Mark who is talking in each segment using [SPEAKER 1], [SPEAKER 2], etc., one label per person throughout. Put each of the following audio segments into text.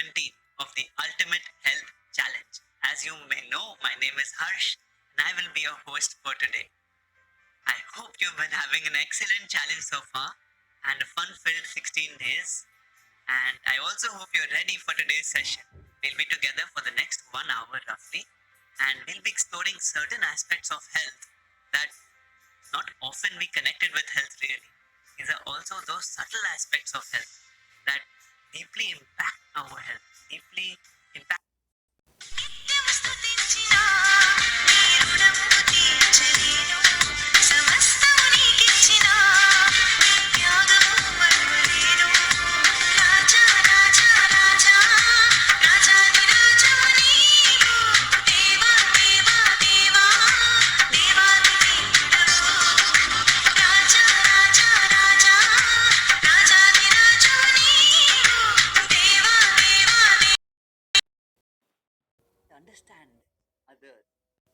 [SPEAKER 1] 17 of the Ultimate Health Challenge. As you may know, my name is Harsh and I will be your host for today. I hope you've been having an excellent challenge so far and a fun filled 16 days. And I also hope you're ready for today's session. We'll be together for the next 1 hour roughly, and we'll be exploring certain aspects of health that not often we connected with health really. These are also those subtle aspects of health that deeply impact our health, deeply impact.
[SPEAKER 2] నిత్యము స్తుతించినా నీ రుణము తీర్చలేను సమస్తము నీకిచ్చినా నీ త్యాగము మరువలేను రాజా రాజా రాజా రాజాధిరాజము నీవు దేవా దేవా దేవా దేవాది దేవుడవు రాజా రాజా రాజా రాజాధిరాజము నీవు దేవా దేవా
[SPEAKER 1] Understand others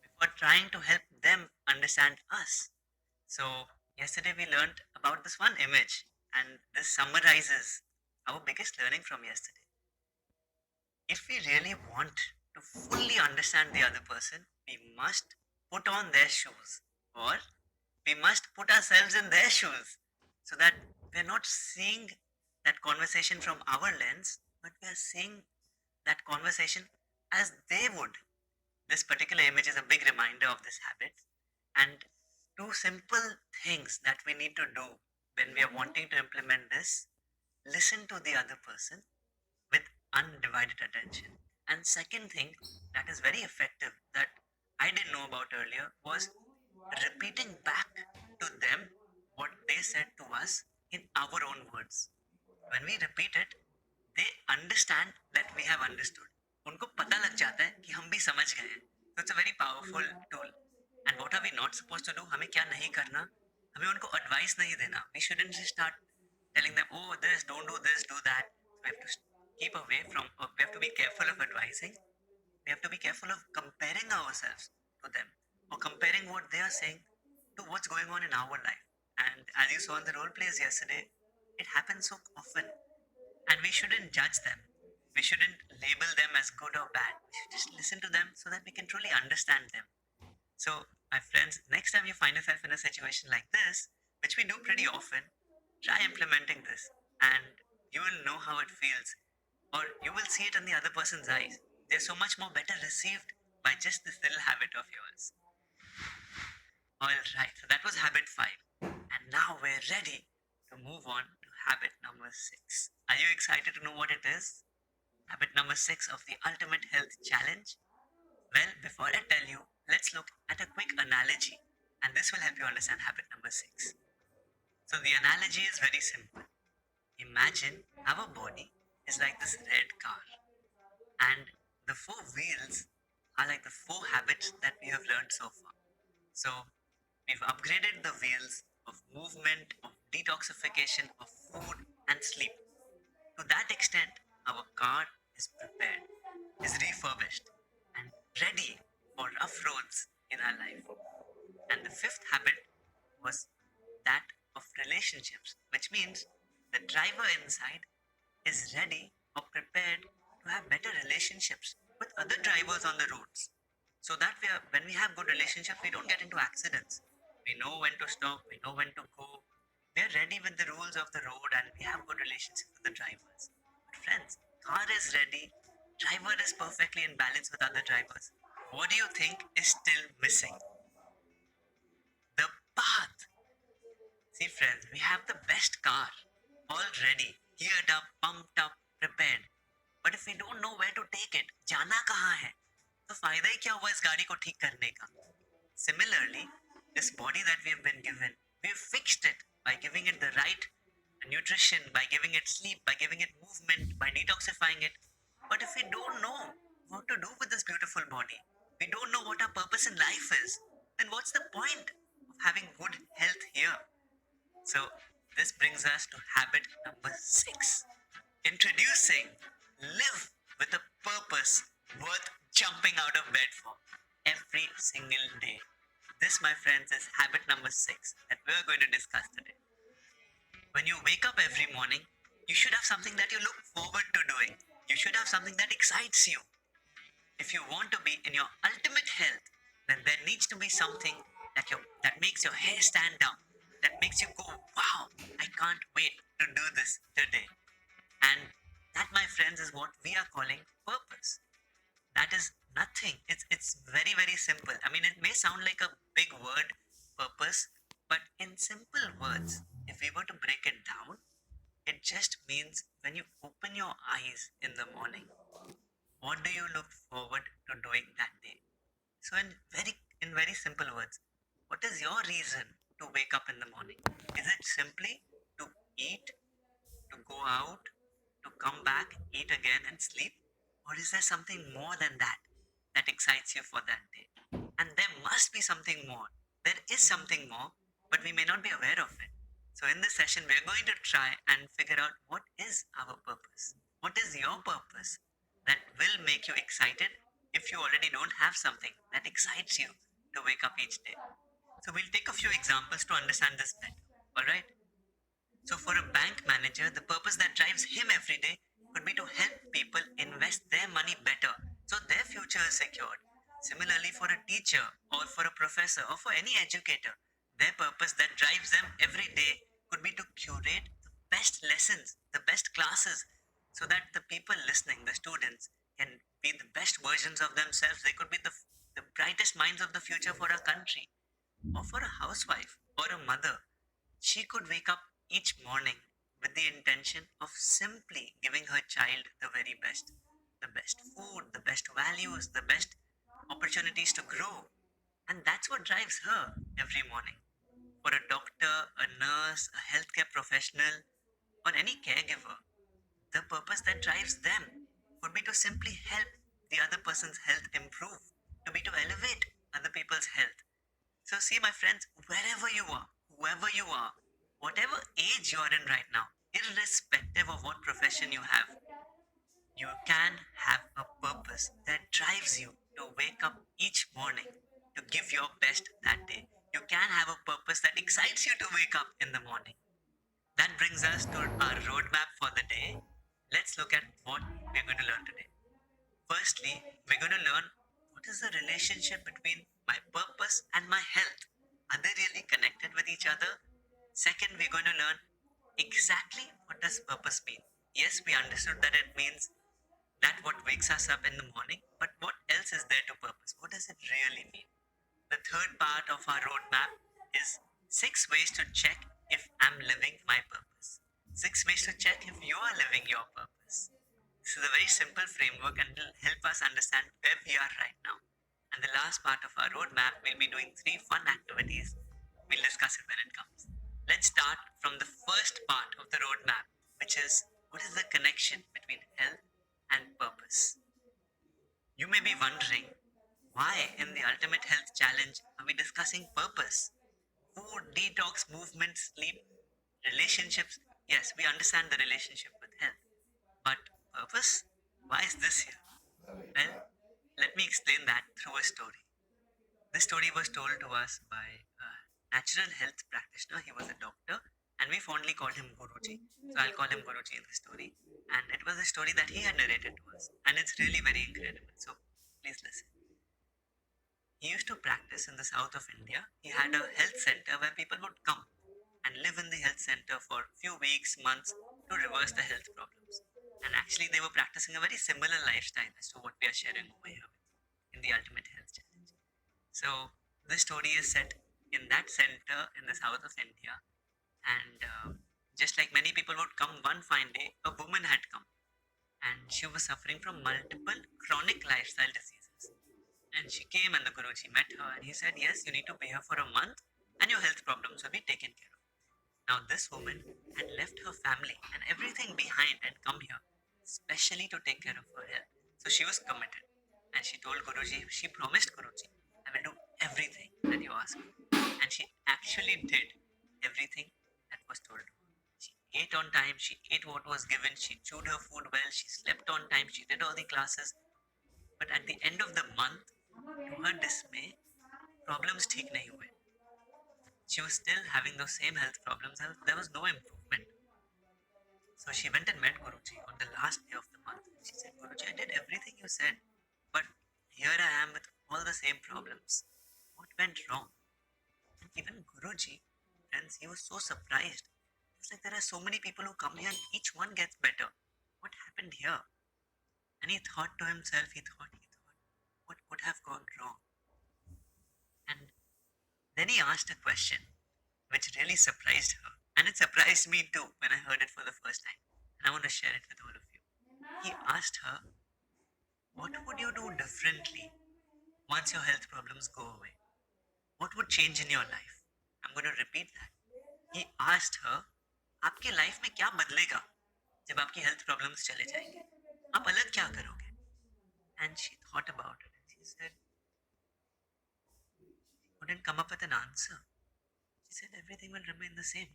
[SPEAKER 1] before trying to help them understand us. So, yesterday we learned about this one image, and this summarizes our biggest learning from yesterday. If we really want to fully understand the other person, we must put on their shoes, or we must put ourselves in their shoes, so that we're not seeing that conversation from our lens, but we are seeing that conversation as they would. This particular image is a big reminder of this habit. And two simple things that we need to do when we are wanting to implement this: listen to the other person with undivided attention. And second thing that is very effective that I didn't know about earlier was repeating back to them what they said to us in our own words. When we repeat it, they understand that we have understood. उनको पता लग जाता है कि हम भी समझ गए हैं. So it's a very powerful tool. And what are we not supposed to do? हमें क्या नहीं करना? हमें उनको advice नहीं देना. We shouldn't just start telling them, oh, this, don't do this, do that. We have to keep away from, we have to be careful of advising. We have to be careful of comparing ourselves to them or comparing what they are saying to what's going on in our life. And as you saw in the role plays yesterday, it happens so often. And we shouldn't judge them. We shouldn't label them as good or bad. We should just listen to them so that we can truly understand them. So, my friends, next time you find yourself in a situation like this, which we do pretty often, try implementing this and you will know how it feels, or you will see it in the other person's eyes. They're so much more better received by just this little habit of yours. All right, so that was habit 5. And now we're ready to move on to habit number 6. Are you excited to know what it is? Habit number 6 of the Ultimate Health Challenge? Well, before I tell you, let's look at a quick analogy, and this will help you understand habit number 6. So, the analogy is very simple. Imagine our body is like this red car, and the 4 wheels are like the 4 habits that we have learned so far. So, we've upgraded the wheels of movement, of detoxification, of food, and sleep. To that extent, our car is prepared, is refurbished, and ready for rough roads in our life. And the 5th habit was that of relationships, which means the driver inside is ready or prepared to have better relationships with other drivers on the roads. So that when we have good relationships, we don't get into accidents. We know when to stop, we know when to go. We're ready with the rules of the road and we have good relationships with the drivers. But friends, car is ready, driver is perfectly in balance with other drivers. What do you think is still missing? The path. See, friends, we have the best car, all ready, geared up, pumped up, prepared. But if we don't know where to take it, जाना कहाँ है, तो फायदा ही क्या हुआ इस गाड़ी को ठीक करने का? Similarly, this body that we have been given, we have fixed it by giving it the right nutrition, by giving it sleep, by giving it movement, by detoxifying it. But if we don't know what to do with this beautiful body, we don't know what our purpose in life is, then what's the point of having good health here? So, this brings us to habit number 6. Introducing live with a purpose worth jumping out of bed for every single day. This, my friends, is habit number 6 that we're going to discuss today. When you wake up every morning, you should have something that you look forward to doing. You should have something that excites you. If you want to be in your ultimate health, then there needs to be something that makes your hair stand up, that makes you go, wow, I can't wait to do this today. And that, my friends, is what we are calling purpose. That is nothing. It's very, very simple. I mean, it may sound like a big word, purpose, but in simple words, if we were to break it down, it just means when you open your eyes in the morning, what do you look forward to doing that day? So in very simple words, what is your reason to wake up in the morning? Is it simply to eat, to go out, to come back, eat again and sleep? Or is there something more than that that excites you for that day? And there must be something more. There is something more, but we may not be aware of it. So in this session, we're going to try and figure out what is our purpose. What is your purpose that will make you excited if you already don't have something that excites you to wake up each day? So we'll take a few examples to understand this better. All right. So for a bank manager, the purpose that drives him every day could be to help people invest their money better so their future is secured. Similarly, for a teacher or for a professor or for any educator, their purpose that drives them every day could be to curate the best lessons, the best classes, so that the people listening, the students, can be the best versions of themselves. They could be the brightest minds of the future for our country. Or for a housewife or a mother, she could wake up each morning with the intention of simply giving her child the best food, the best values, the best opportunities to grow. And that's what drives her every morning. For a doctor, a nurse, a healthcare professional, or any caregiver, the purpose that drives them would be to simply help the other person's health improve, to be to elevate other people's health. So, see, my friends, wherever you are, whoever you are, whatever age you are in right now, irrespective of what profession you have, you can have a purpose that drives you to wake up each morning to give your best that day. You can have a purpose that excites you to wake up in the morning. That brings us to our roadmap for the day. Let's look at what we're going to learn today. Firstly, we're going to learn what is the relationship between my purpose and my health. Are they really connected with each other? Second, we're going to learn exactly what does purpose mean. Yes, we understood that it means that what wakes us up in the morning, but what else is there to purpose? What does it really mean? The third part of our roadmap is 6 ways to check if I'm living my purpose. 6 ways to check if you are living your purpose. This is a very simple framework and will help us understand where we are right now. And the last part of our roadmap, we'll be doing 3 fun activities. We'll discuss it when it comes. Let's start from the first part of the roadmap, which is what is the connection between health and purpose? You may be wondering why, in the Ultimate Health Challenge, are we discussing purpose? Food, detox, movement, sleep, relationships. Yes, we understand the relationship with health. But purpose? Why is this here? Well, let me explain that through a story. This story was told to us by a natural health practitioner. He was a doctor, and we fondly called him Guruji. So I'll call him Guruji in the story. And it was a story that he had narrated to us, and it's really very incredible. So please listen. He used to practice in the south of India. He had a health center where people would come and live in the health center for a few weeks, months to reverse the health problems. And actually, they were practicing a very similar lifestyle as to what we are sharing over here in the Ultimate Health Challenge. So, this story is set in that center in the south of India. And just like many people would come one fine day, a woman had come and she was suffering from multiple chronic lifestyle diseases. And she came and the Guruji met her and he said, yes, you need to be here for a month and your health problems will be taken care of. Now, this woman had left her family and everything behind and come here, especially to take care of her health. So she was committed. And she told Guruji, she promised Guruji, I will do everything that you ask me. And she actually did everything that was told to her. She ate on time, she ate what was given, she chewed her food well, she slept on time, she did all the classes. But at the end of the month, to her dismay, problems ठीक नहीं हुए. She was still having those same health problems and there was no improvement. So she went and met Guruji on the last day of the month. She said, Guruji, I did everything you said, but here I am with all the same problems. What went wrong? And even Guruji, friends, he was so surprised. He was like, there are so many people who come here and each one gets better. What happened here? And he thought to himself, what could have gone wrong? And then he asked a question which really surprised her. And it surprised me too when I heard it for the first time. And I want to share it with all of you. He asked her, what would you do differently once your health problems go away? What would change in your life? I'm going to repeat that. He asked her, आपकी life में क्या बदलेगा जब आपकी health problems चले जाएंगे? आप अलग क्या करोगे? And she thought about it and she said, couldn't come up with an answer. She said, everything will remain the same.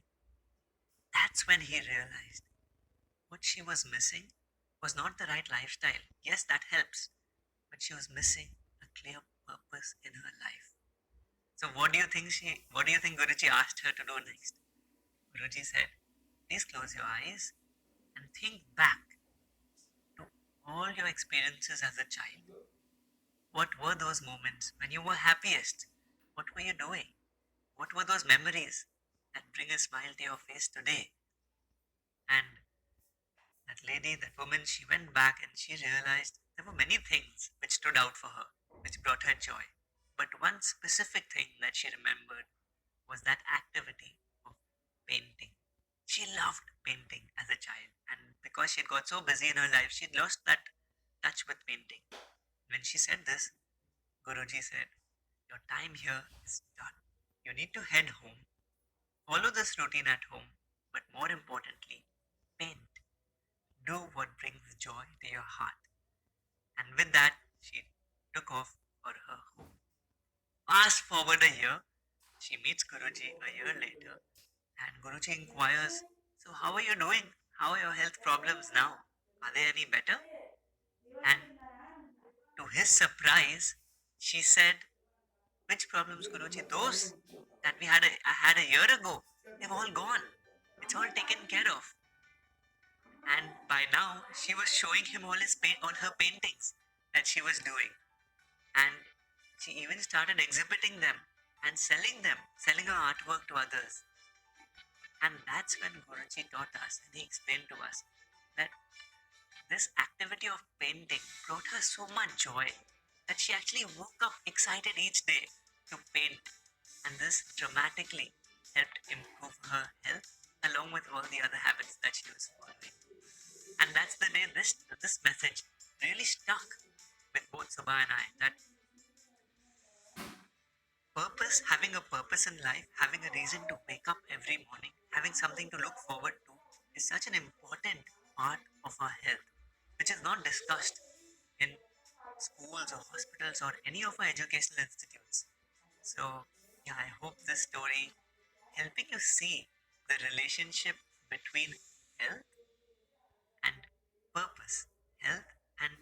[SPEAKER 1] That's when he realized what she was missing was not the right lifestyle. Yes, that helps, but she was missing a clear purpose in her life. So what do you think Guruji asked her to do next? Guruji said, please close your eyes and think back to all your experiences as a child. What were those moments when you were happiest? What were you doing? What were those memories that bring a smile to your face today? And that woman, she went back and she realized there were many things which stood out for her, which brought her joy. But one specific thing that she remembered was that activity of painting. She loved painting as a child, and because she had got so busy in her life, she lost that touch with painting. When she said this, Guruji said, your time here is done. You need to head home, follow this routine at home, but more importantly, paint. Do what brings joy to your heart. And with that, she took off for her home. Fast forward a year, she meets Guruji a year later, and Guruji inquires, so how are you doing? How are your health problems now? Are they any better? And to his surprise, she said, which problems, Guruji? Those that I had a year ago. They've all gone. It's all taken care of. And by now, she was showing him all her paintings that she was doing. And she even started exhibiting them and selling her artwork to others. And that's when Guruji taught us and he explained to us that this activity of painting brought her so much joy that she actually woke up excited each day to paint. And this dramatically helped improve her health along with all the other habits that she was following. And that's the day this message really stuck with both Subha and I, that having a purpose in life, having a reason to wake up every morning, having something to look forward to is such an important part of our health, which is not discussed in schools or hospitals or any of our educational institutes. So, yeah, I hope this story helping you see the relationship between health and purpose, health and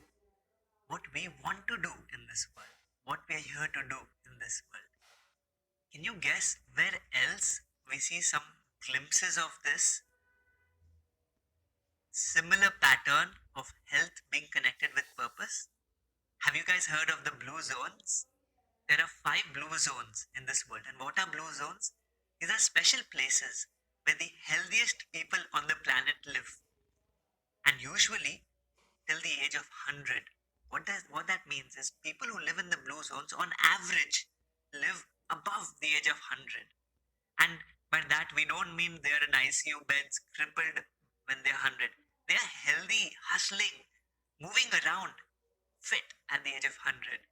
[SPEAKER 1] what we want to do in this world, what we are here to do in this world. Can you guess where else we see some glimpses of this similar pattern of health being connected with purpose? Have you guys heard of the blue zones? There are 5 blue zones in this world. And what are blue zones? These are special places where the healthiest people on the planet live. And usually till the age of 100. What that means is people who live in the blue zones on average live above the age of 100. And by that we don't mean they are in ICU beds crippled when they're 100. They are healthy, hustling, moving around, fit at the age of 100.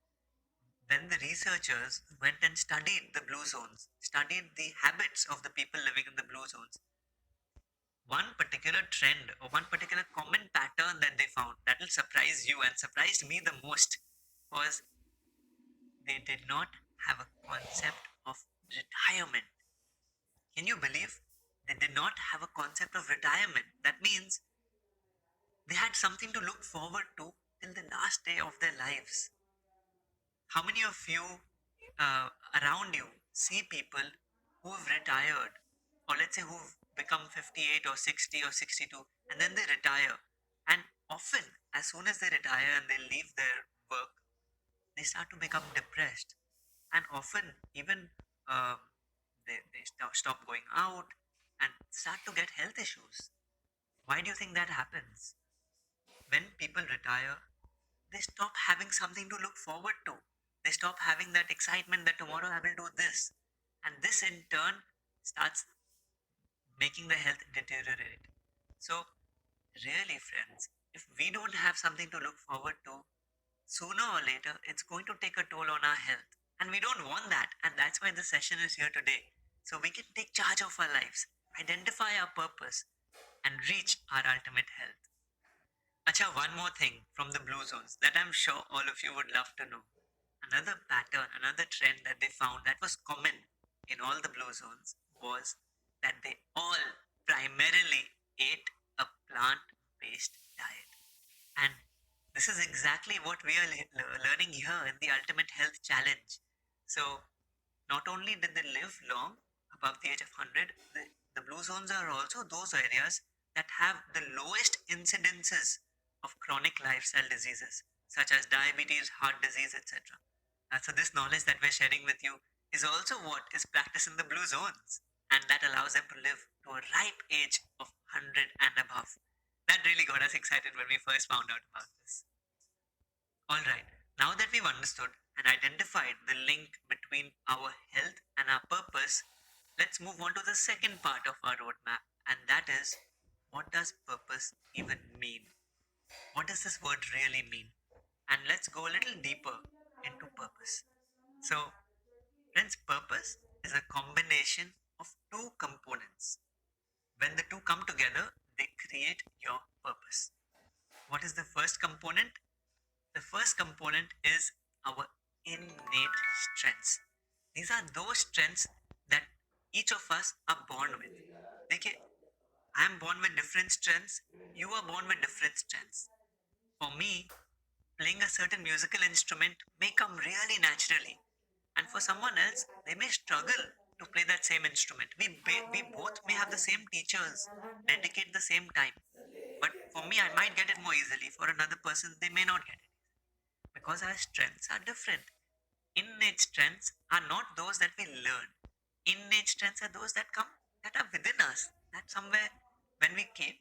[SPEAKER 1] Then the researchers went and studied the blue zones, studied the habits of the people living in the blue zones. One particular trend or one particular common pattern that they found that will surprise you and surprised me the most was they did not have a concept of retirement. Can you believe? They did not have a concept of retirement. That means they had something to look forward to till the last day of their lives. How many of you around you see people who have retired, or let's say who've become 58 or 60 or 62, and then they retire? And often, as soon as they retire and they leave their work, they start to become depressed. And often, even um, they stop going out and start to get health issues. Why do you think that happens? When people retire, they stop having something to look forward to. They stop having that excitement that tomorrow I will do this. And this in turn starts making the health deteriorate. So, really, friends, if we don't have something to look forward to, sooner or later it's going to take a toll on our health. And we don't want that. And that's why the session is here today. So we can take charge of our lives, identify our purpose, and reach our ultimate health. Acha, one more thing from the blue zones that I'm sure all of you would love to know. Another pattern, another trend that they found that was common in all the blue zones was that they all primarily ate a plant based diet. And this is exactly what we are learning here in the Ultimate Health Challenge. So, not only did they live long above the age of 100, the blue zones are also those areas that have the lowest incidences of chronic lifestyle diseases such as diabetes, heart disease, etc. So, this knowledge that we're sharing with you is also what is practiced in the blue zones, and that allows them to live to a ripe age of 100 and above. That really got us excited when we first found out about this. All right, now that we've understood and identified the link between our health and our purpose, let's move on to the second part of our roadmap, and that is, what does purpose even mean? What does this word really mean? And let's go a little deeper into purpose. So, friends, purpose is a combination of two components. When the two come together, they create your purpose. What is the first component? The first component is our innate strengths. These are those strengths that each of us are born with. Okay, I am born with different strengths. You are born with different strengths. For me, playing a certain musical instrument may come really naturally, and for someone else, they may struggle to play that same instrument. We both may have the same teachers, dedicate the same time, but for me, I might get it more easily. For another person, they may not get it because our strengths are different. Innate strengths are not those that we learn. Innate strengths are those that come that are within us. That somewhere when we came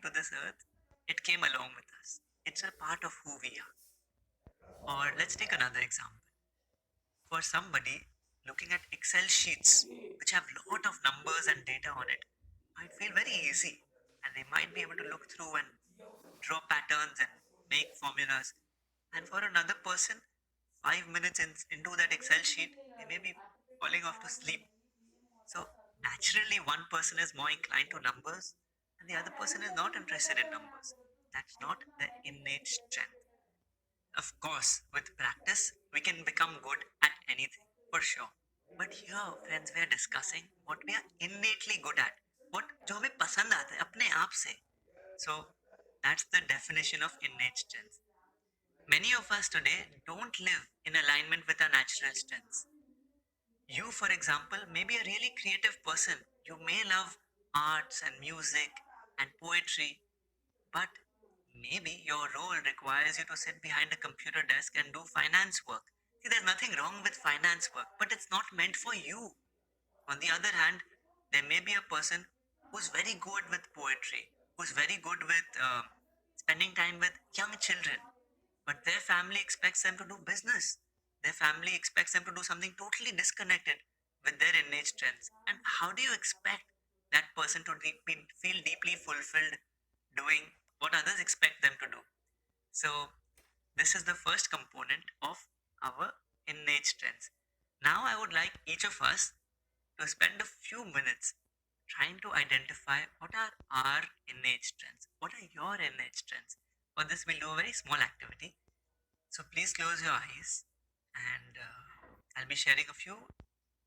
[SPEAKER 1] to this earth, it came along with us. It's a part of who we are. Or let's take another example. For somebody looking at Excel sheets which have lot of numbers and data on it might feel very easy, and they might be able to look through and draw patterns and make formulas. And for another person, 5 minutes into that Excel sheet, they may be falling off to sleep. So naturally, one person is more inclined to numbers, and the other person is not interested in numbers. That's not the innate strength. Of course, with practice, we can become good at anything, for sure. But here, friends, we are discussing what we are innately good at. What जो हमें पसंद आता है अपने आप से. So that's the definition of innate strength. Many of us today don't live in alignment with our natural strengths. You, for example, may be a really creative person. You may love arts and music and poetry, but maybe your role requires you to sit behind a computer desk and do finance work. See, there's nothing wrong with finance work, but it's not meant for you. On the other hand, there may be a person who's very good with poetry, who's very good with spending time with young children, but their family expects them to do business. Their family expects them to do something totally disconnected with their innate strengths. And how do you expect that person to feel deeply fulfilled doing what others expect them to do? So, this is the first component of our innate strengths. Now, I would like each of us to spend a few minutes trying to identify what are our innate strengths. What are your innate strengths? For this, we'll do a very small activity. So please close your eyes, and I'll be sharing a few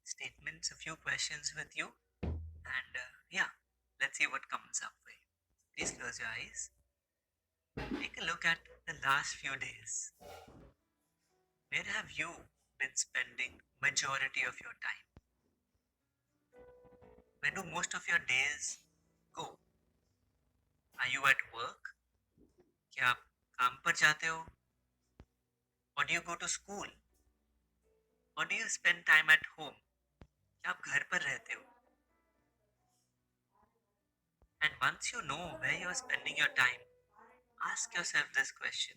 [SPEAKER 1] statements, a few questions with you. And yeah, let's see what comes up for you. Please close your eyes. Take a look at the last few days. Where have you been spending majority of your time? Where do most of your days go? Are you at work? क्या आप काम पर जाते हो? Or do you go to school? Or do you spend time at home? क्या आप घर पर रहते हो? And once you know where you are spending your time, ask yourself this question.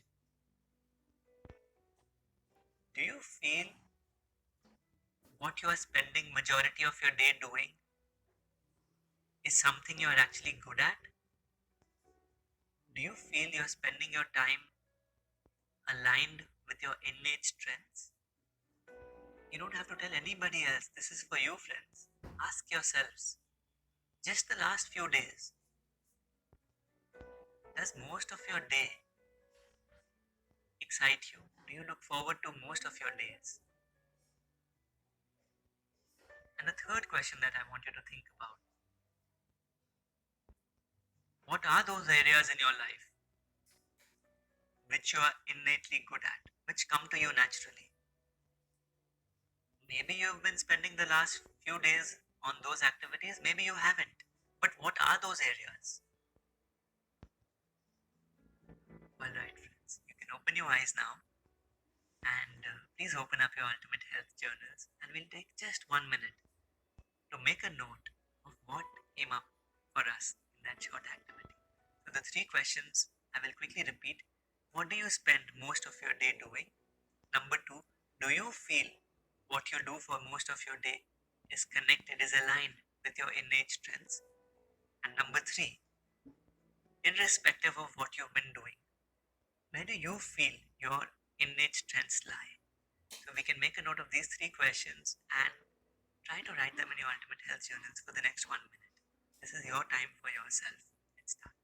[SPEAKER 1] Do you feel what you are spending majority of your day doing is something you are actually good at? Do you feel you're spending your time aligned with your innate strengths? You don't have to tell anybody else. This is for you, friends. Ask yourselves. Just the last few days, does most of your day excite you? Do you look forward to most of your days? And the third question that I want you to think about, what are those areas in your life which you are innately good at, which come to you naturally? Maybe you've been spending the last few days on those activities, maybe you haven't. But what are those areas? Alright, friends, you can open your eyes now and please open up your Ultimate Health journals and we'll take just 1 minute to make a note of what came up for us in that short activity. So, the three questions I will quickly repeat. What do you spend most of your day doing? Number two, do you feel what you do for most of your day is connected, is aligned with your innate strengths? And number three, irrespective of what you've been doing, where do you feel your innate strengths lie? So we can make a note of these three questions and try to write them in your Ultimate Health journals for the next 1 minute. This is your time for yourself. Let's start.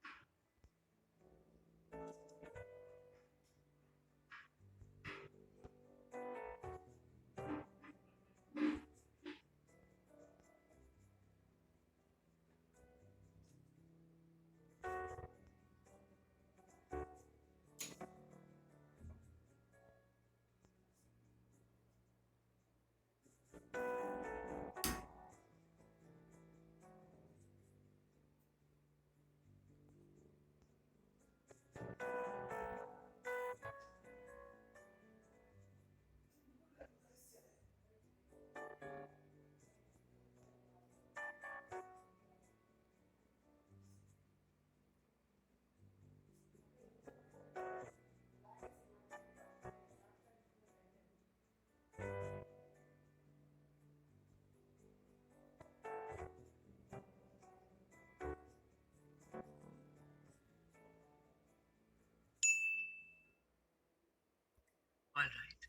[SPEAKER 1] All right.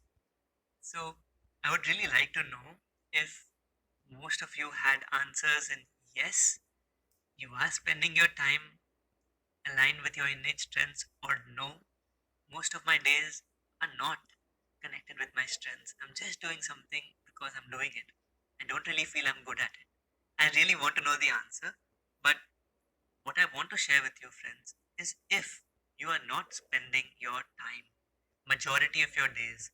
[SPEAKER 1] So I would really like to know if most of you had answers in yes, you are spending your time aligned with your innate strengths, or no, most of my days are not connected with my strengths. I'm just doing something because I'm doing it. I don't really feel I'm good at it. I really want to know the answer, but what I want to share with you, friends, is if you are not spending your time, majority of your days,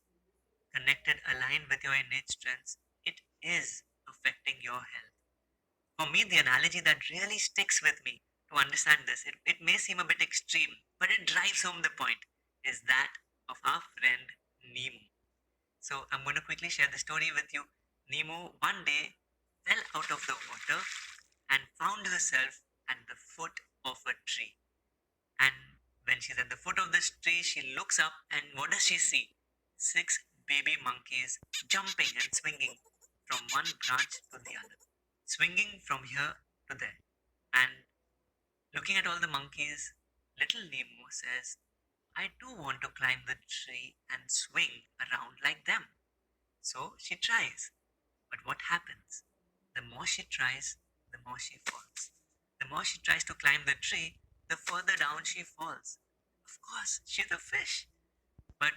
[SPEAKER 1] connected, aligned with your innate strengths, it is affecting your health. For me, the analogy that really sticks with me to understand this, it may seem a bit extreme, but it drives home the point, is that of our friend Nemo. So I'm going to quickly share the story with you. Nemo one day fell out of the water and found herself at the foot of a tree. And when she's at the foot of this tree, she looks up and what does she see? Six baby monkeys jumping and swinging from one branch to the other, swinging from here to there. And looking at all the monkeys, little Nemo says, I too want to climb the tree and swing around like them. So she tries. But what happens? The more she tries, the more she falls. The more she tries to climb the tree, the further down she falls. Of course, she's a fish. But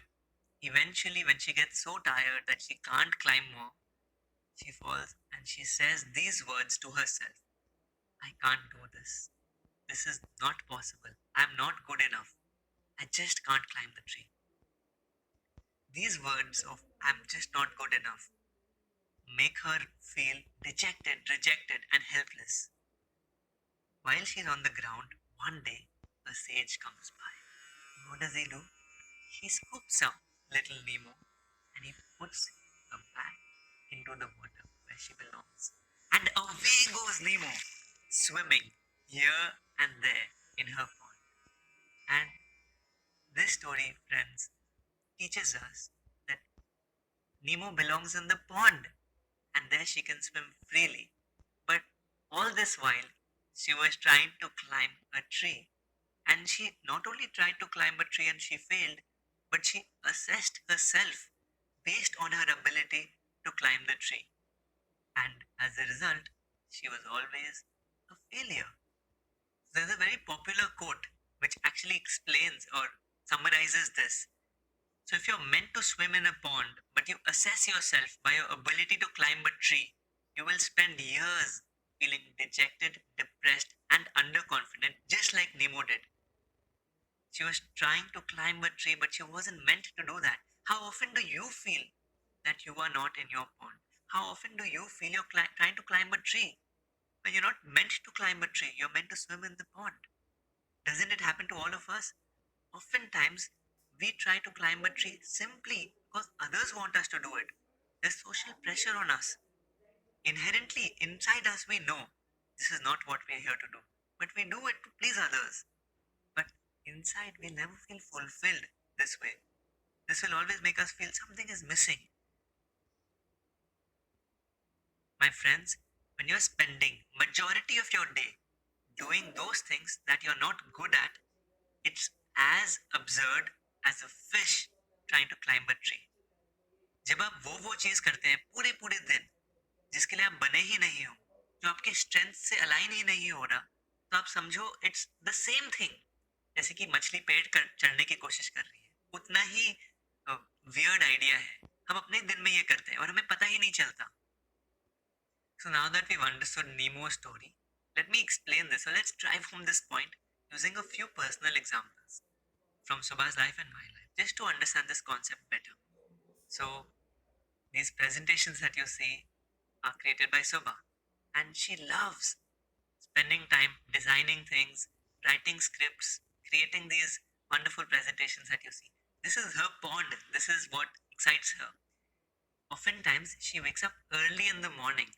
[SPEAKER 1] eventually, when she gets so tired that she can't climb more, she falls and she says these words to herself: I can't do this. This is not possible. I'm not good enough. I just can't climb the tree. These words of I'm just not good enough make her feel dejected, rejected, and helpless. While she's on the ground, one day a sage comes by. what does he do? He scoops up little Nemo and he puts her back into the water where she belongs. And away goes Nemo, swimming here and there in her pond. And this story, friends, teaches us that Nemo belongs in the pond and there she can swim freely. But all this while, she was trying to climb a tree. And she not only tried to climb a tree and she failed, but she assessed herself based on her ability to climb the tree. And as a result, she was always a failure. There's a very popular quote which actually explains or summarizes this. So, if you're meant to swim in a pond, but you assess yourself by your ability to climb a tree, you will spend years feeling dejected, depressed, and underconfident, just like Nemo did. She was trying to climb a tree, but she wasn't meant to do that. How often do you feel that you are not in your pond? How often do you feel you're trying to climb a tree? When you're not meant to climb a tree, you're meant to swim in the pond. Doesn't it happen to all of us? Oftentimes, we try to climb a tree simply because others want us to do it. There's social pressure on us. Inherently, inside us, we know this is not what we're here to do. But we do it to please others. But inside, we never feel fulfilled this way. This will always make us feel something is missing. My friends, when you're spending majority of your day doing those things that you're not good at, it's as absurd as a fish trying to climb a tree. जब आप वो चीज करते हैं पूरे पूरे दिन जिसके लिए आप बने ही नहीं हो, जो आपके स्ट्रेंथ से अलाइन ही नहीं हो रहा, तो आप समझो इट्स द सेम थिंग जैसे कि मछली पेड़ कर चढ़ने की कोशिश कर रही है. उतना ही वियर्ड आइडिया है. हम अपने दिन में ये करते हैं और हमें पता ही नहीं चलता. So now that we've understood Nemo's story, let me explain this. So let's drive home this point using a few personal examples from Subha's life and my life, just to understand this concept better. So these presentations that you see are created by Subha, and she loves spending time designing things, writing scripts, creating these wonderful presentations that you see. This is her pond. This is what excites her. Oftentimes, she wakes up early in the morning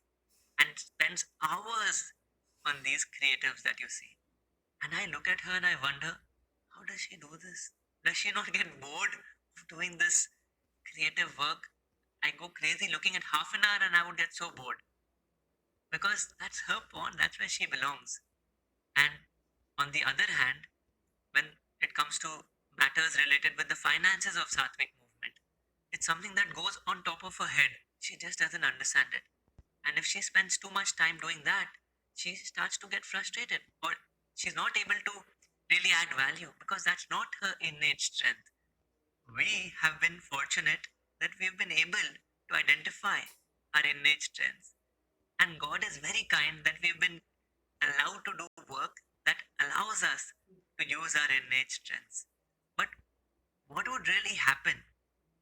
[SPEAKER 1] and spends hours on these creatives that you see. And I look at her and I wonder, how does she do this? Does she not get bored of doing this creative work? I go crazy looking at half an hour and I would get so bored. Because that's her pond, that's where she belongs. And on the other hand, when it comes to matters related with the finances of Sattvic movement, it's something that goes on top of her head. She just doesn't understand it. And if she spends too much time doing that, she starts to get frustrated or she's not able to really add value because that's not her innate strength. We have been fortunate that we've been able to identify our innate strengths. And God is very kind that we've been allowed to do work that allows us to use our innate strengths. But what would really happen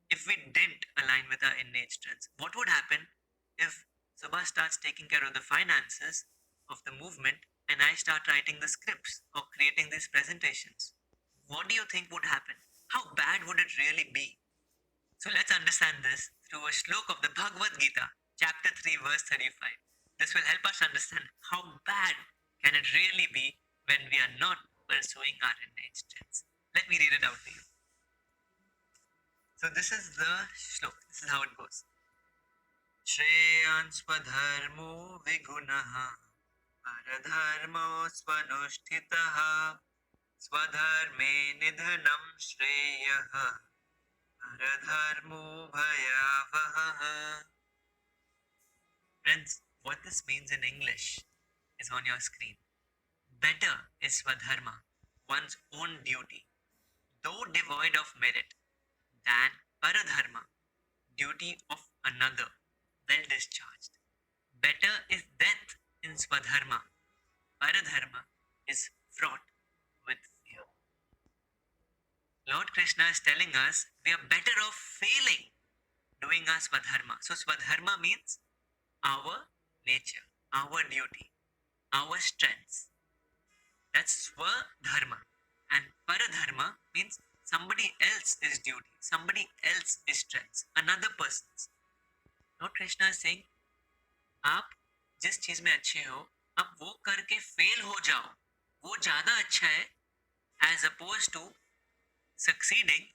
[SPEAKER 1] if we didn't align with our innate strengths? What would happen if Subha starts taking care of the finances of the movement and I start writing the scripts or creating these presentations? What do you think would happen? How bad would it really be? So let's understand this through a shlok of the Bhagavad Gita, chapter 3, verse 35. This will help us understand how bad can it really be when we are not pursuing our innate strengths. Let me read it out to you. So this is the shlok. This is how it goes. Shreyan swadharmo vigunaha paradharmo swanushthitaha swadharme nidhanam shreyaha paradharmo bhayavaha. Friends, what this means in English is on your screen. Better is swadharma, one's own duty, though devoid of merit, than paradharma, duty of another, well discharged. Better is death in swadharma. Paradharma is fraught with fear. Lord Krishna is telling us we are better off failing doing our swadharma. So swadharma means our nature, our duty, our strengths. That's swadharma. And paradharma means somebody else is duty, somebody else is strength, another person's. Lord Krishna is saying, आप जिस चीज में अच्छे हो, आप वो करके fail हो जाओ, वो ज्यादा अच्छा है as opposed to succeeding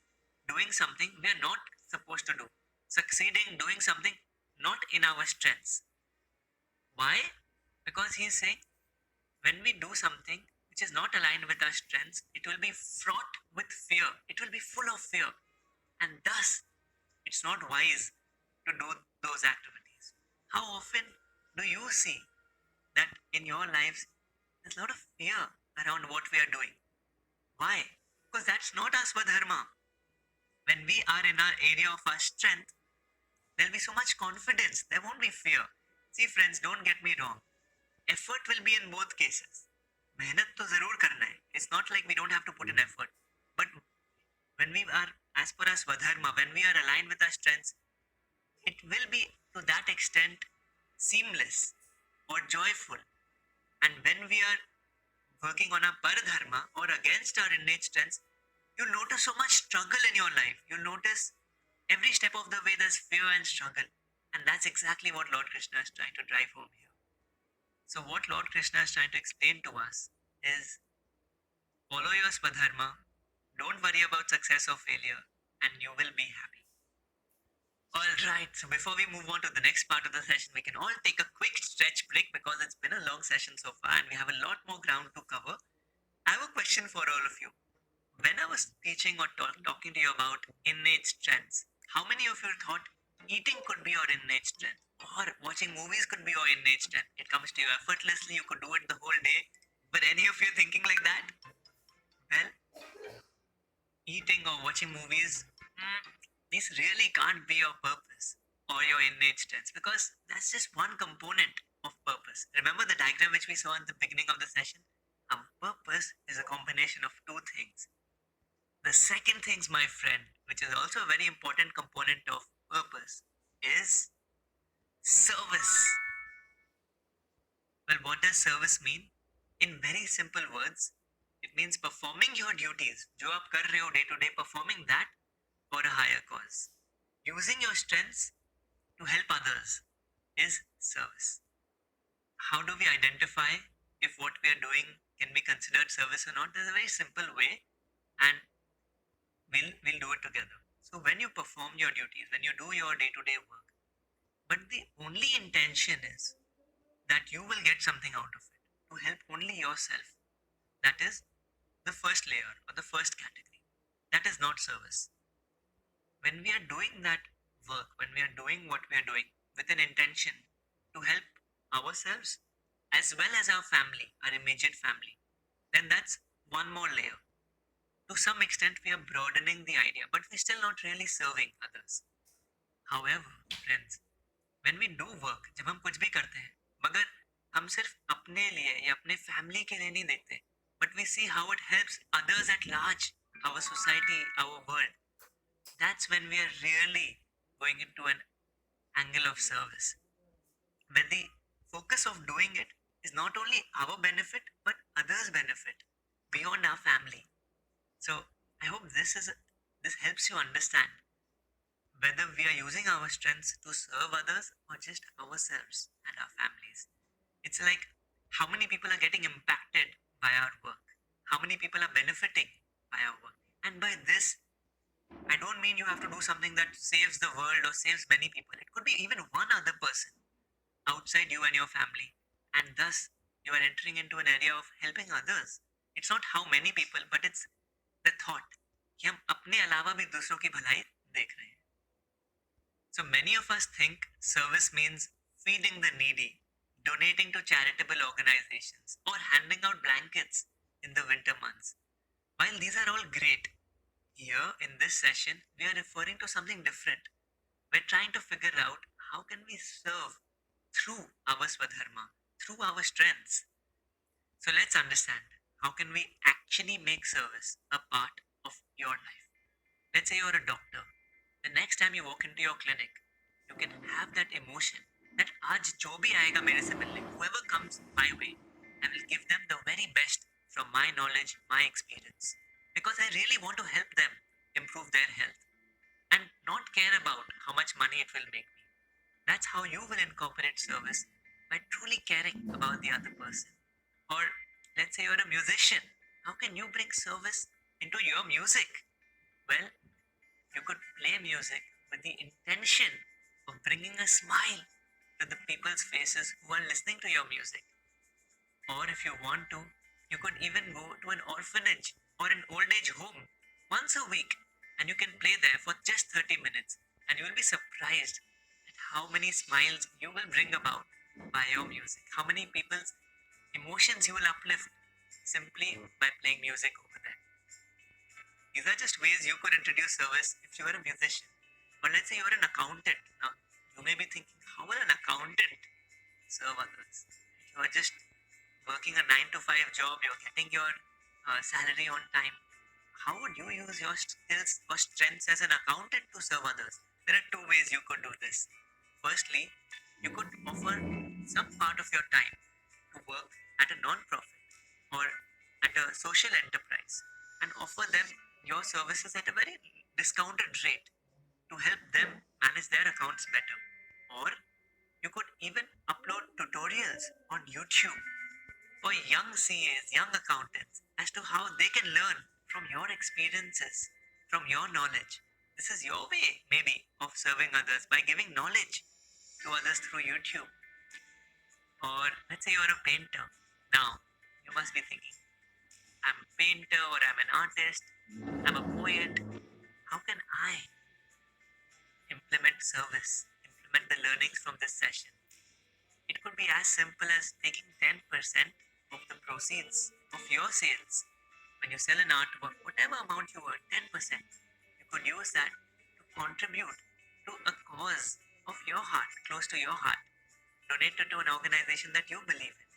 [SPEAKER 1] doing something we are not supposed to do, succeeding doing something not in our strengths. Why? Because he is saying when we do something which is not aligned with our strengths, it will be fraught with fear, it will be full of fear, and thus it's not wise to do those activities. How often do you see that in your lives there's a lot of fear around what we are doing? Why? Because that's not our swadharma. When we are in our area of our strength, there'll be so much confidence, there won't be fear. See, friends, don't get me wrong. Effort will be in both cases. मेहनत तो जरूर करना है. It's not like we don't have to put in effort. But when we are as per our swadharma, when we are aligned with our strengths, it will be to that extent seamless or joyful. And when we are working on our paradharma or against our innate strengths, you'll notice so much struggle in your life. You'll notice every step of the way there's fear and struggle. And that's exactly what Lord Krishna is trying to drive home here. So, what Lord Krishna is trying to explain to us is follow your swadharma, don't worry about success or failure, and you will be happy. Alright, so before we move on to the next part of the session, we can all take a quick stretch break because it's been a long session so far and we have a lot more ground to cover. I have a question for all of you. When I was teaching or talking to you about innate strengths, how many of you thought eating could be your innate strength? Or watching movies could be your innate strength? It comes to you effortlessly, you could do it the whole day. But any of you thinking like that? Well, eating or watching movies, this really can't be your purpose or your innate strengths because that's just one component of purpose. Remember the diagram which we saw in the beginning of the session? Our purpose is a combination of two things. The second thing, my friend, which is also a very important component of purpose, is service. Well, what does service mean? In very simple words, it means performing your duties. जो आप कर रहे हो day to day, performing that for a higher cause. Using your strengths to help others is service. How do we identify if what we are doing can be considered service or not? There's a very simple way, and we'll do it together. So when you perform your duties, when you do your day-to-day work, but the only intention is that you will get something out of it to help only yourself. That is the first layer or the first category. That is not service. When we are doing that work, when we are doing what we are doing with an intention to help ourselves as well as our family, our immediate family, then that's one more layer. To some extent, we are broadening the idea, but we're still not really serving others. However, friends, when we do work, जब हम कुछ भी करते हैं, मगर हम सिर्फ अपने लिए या अपने फैमिली के लिए नहीं देते, but we see how it helps others at large, our society, our world. That's when we are really going into an angle of service, where the focus of doing it is not only our benefit but others' benefit beyond our family. So I hope this helps you understand whether we are using our strengths to serve others or just ourselves and our families. It's like how many people are getting impacted by our work, how many people are benefiting by our work. And by this, I don't mean you have to do something that saves the world or saves many people. It could be even one other person outside you and your family. And thus, you are entering into an area of helping others. It's not how many people, but it's the thought कि हम अपने अलावा भी दूसरों की भलाई देख रहे हैं. So many of us think service means feeding the needy, donating to charitable organizations, or handing out blankets in the winter months. While these are all great, here in this session, we are referring to something different. We're trying to figure out how can we serve through our swadharma, through our strengths. So let's understand how can we actually make service a part of your life. Let's say you're a doctor. The next time you walk into your clinic, you can have that emotion that आज जो भी आएगा मेरे से मिलने, whoever comes my way, I will give them the very best from my knowledge, my experience. because I really want to help them improve their health and not care about how much money it will make me. That's how you will incorporate service, by truly caring about the other person. Or let's say you're a musician. How can you bring service into your music? Well, you could play music with the intention of bringing a smile to the people's faces who are listening to your music. Or if you want to, you could even go to an orphanage or an old age home once a week, and you can play there for just 30 minutes, and you will be surprised at how many smiles you will bring about by your music, how many people's emotions you will uplift simply by playing music over there. These are just ways you could introduce service if you were a musician. But let's say you're an accountant. Now, you may be thinking, how will an accountant serve others? You are just working a 9 to 5 job, you're getting your salary on time. How would you use your skills or strengths as an accountant to serve others? There are two ways you could do this. Firstly, you could offer some part of your time to work at a non-profit or at a social enterprise and offer them your services at a very discounted rate to help them manage their accounts better. Or you could even upload tutorials on YouTube for young CAs, young accountants, as to how they can learn from your experiences, from your knowledge. This is your way, maybe, of serving others by giving knowledge to others through YouTube. Or let's say you're a painter. Now, you must be thinking, I'm a painter or I'm an artist, I'm a poet. How can I implement service, implement the learnings from this session? It could be as simple as taking 10% of the proceeds of your sales. When you sell an artwork, whatever amount you earn, 10%, you could use that to contribute to a cause of your heart, close to your heart. Donate it to an organization that you believe in.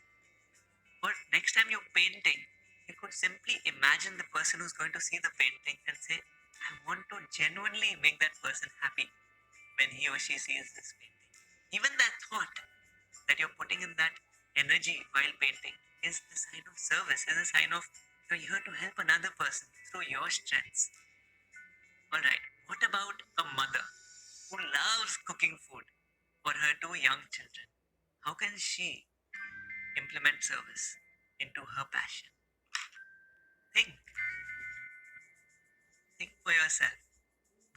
[SPEAKER 1] Or next time you're painting, you could simply imagine the person who's going to see the painting and say, I want to genuinely make that person happy when he or she sees this painting. Even that thought that you're putting in that energy while painting is a sign of service, is a sign of you're here to help another person through your strengths. Alright, what about a mother who loves cooking food for her two young children? How can she implement service into her passion? Think, think for yourself.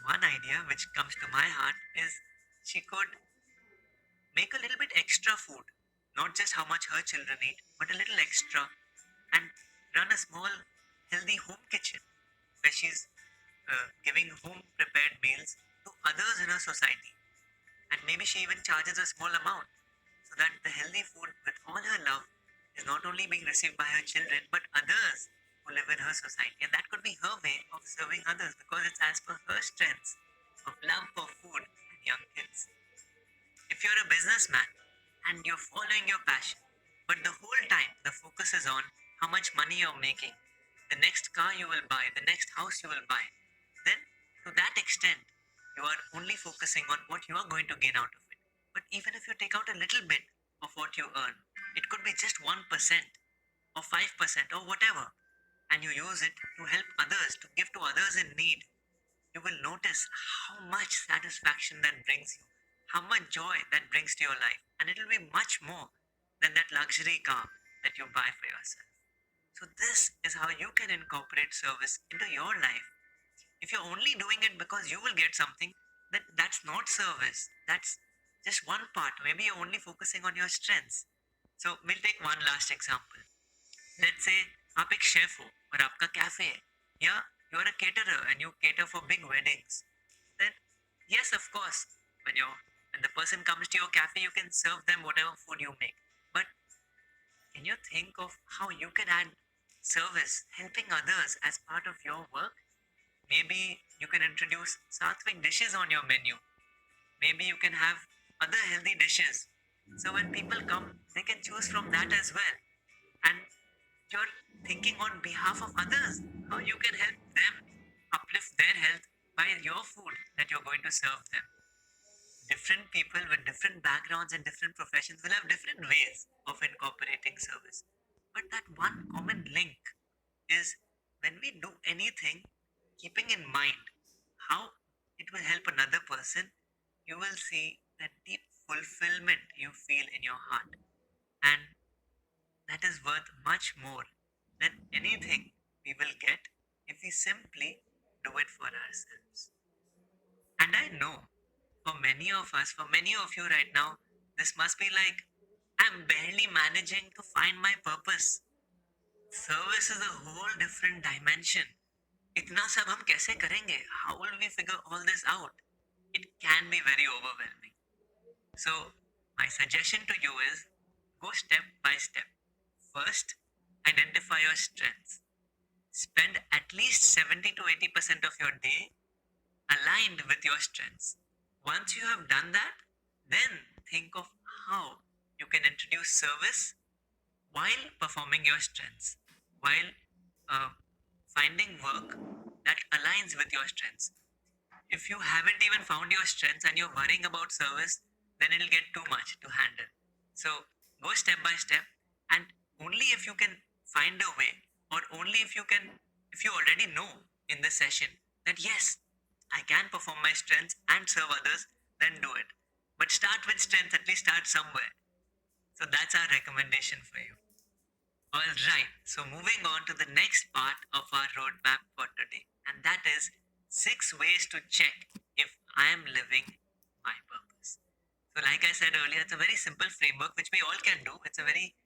[SPEAKER 1] One idea which comes to my heart is she could make a little bit extra food, not just how much her children eat, but a little extra, and run a small, healthy home kitchen where she's giving home prepared meals to others in her society. And maybe she even charges a small amount so that the healthy food with all her love is not only being received by her children but others who live in her society. And that could be her way of serving others because it's as per her strengths of love for food and young kids. If you're a businessman and you're following your passion, but the whole time the focus is on how much money you're making, the next car you will buy, the next house you will buy, then to that extent, you are only focusing on what you are going to gain out of it. But even if you take out a little bit of what you earn, it could be just 1% or 5% or whatever, and you use it to help others, to give to others in need, you will notice how much satisfaction that brings you, how much joy that brings to your life, and it will be much more than that luxury car that you buy for yourself. So, this is how you can incorporate service into your life. If you're only doing it because you will get something, then that's not service. That's just one part. Maybe you're only focusing on your strengths. So, we'll take one last example. Let's say आप एक chef हो और आपका cafe है या you are a caterer and you cater for big weddings, then yes, of course, when the person comes to your cafe, you can serve them whatever food you make. But can you think of how you can add service, helping others as part of your work? Maybe you can introduce sattvic dishes on your menu. Maybe you can have other healthy dishes. So when people come, they can choose from that as well. And you're thinking on behalf of others, how you can help them uplift their health by your food that you're going to serve them. Different people with different backgrounds and different professions will have different ways of incorporating service. But that one common link is when we do anything, keeping in mind how it will help another person, you will see that deep fulfillment you feel in your heart. And that is worth much more than anything we will get if we simply do it for ourselves. And I know for many of us, for many of you right now, this must be like, I'm barely managing to find my purpose. Service is a whole different dimension. इतना सब हम कैसे करेंगे? How will we figure all this out? It can be very overwhelming. So, my suggestion to you is go step by step. First, identify your strengths. Spend at least 70 to 80% of your day aligned with your strengths. Once you have done that, then think of how you can introduce service while performing your strengths, while uh, finding work that aligns with your strengths. If you haven't even found your strengths and you're worrying about service, then it'll get too much to handle. So go step by step, and only if you can find a way, or only if you already know in this session that yes, I can perform my strengths and serve others, then do it. But start with strength, at least start somewhere. So that's our recommendation for you. All right, so moving on to the next part of our roadmap for today, and that is 6 ways to check if I am living my purpose. So, like I said earlier, it's a very simple framework which we all can do. It's a very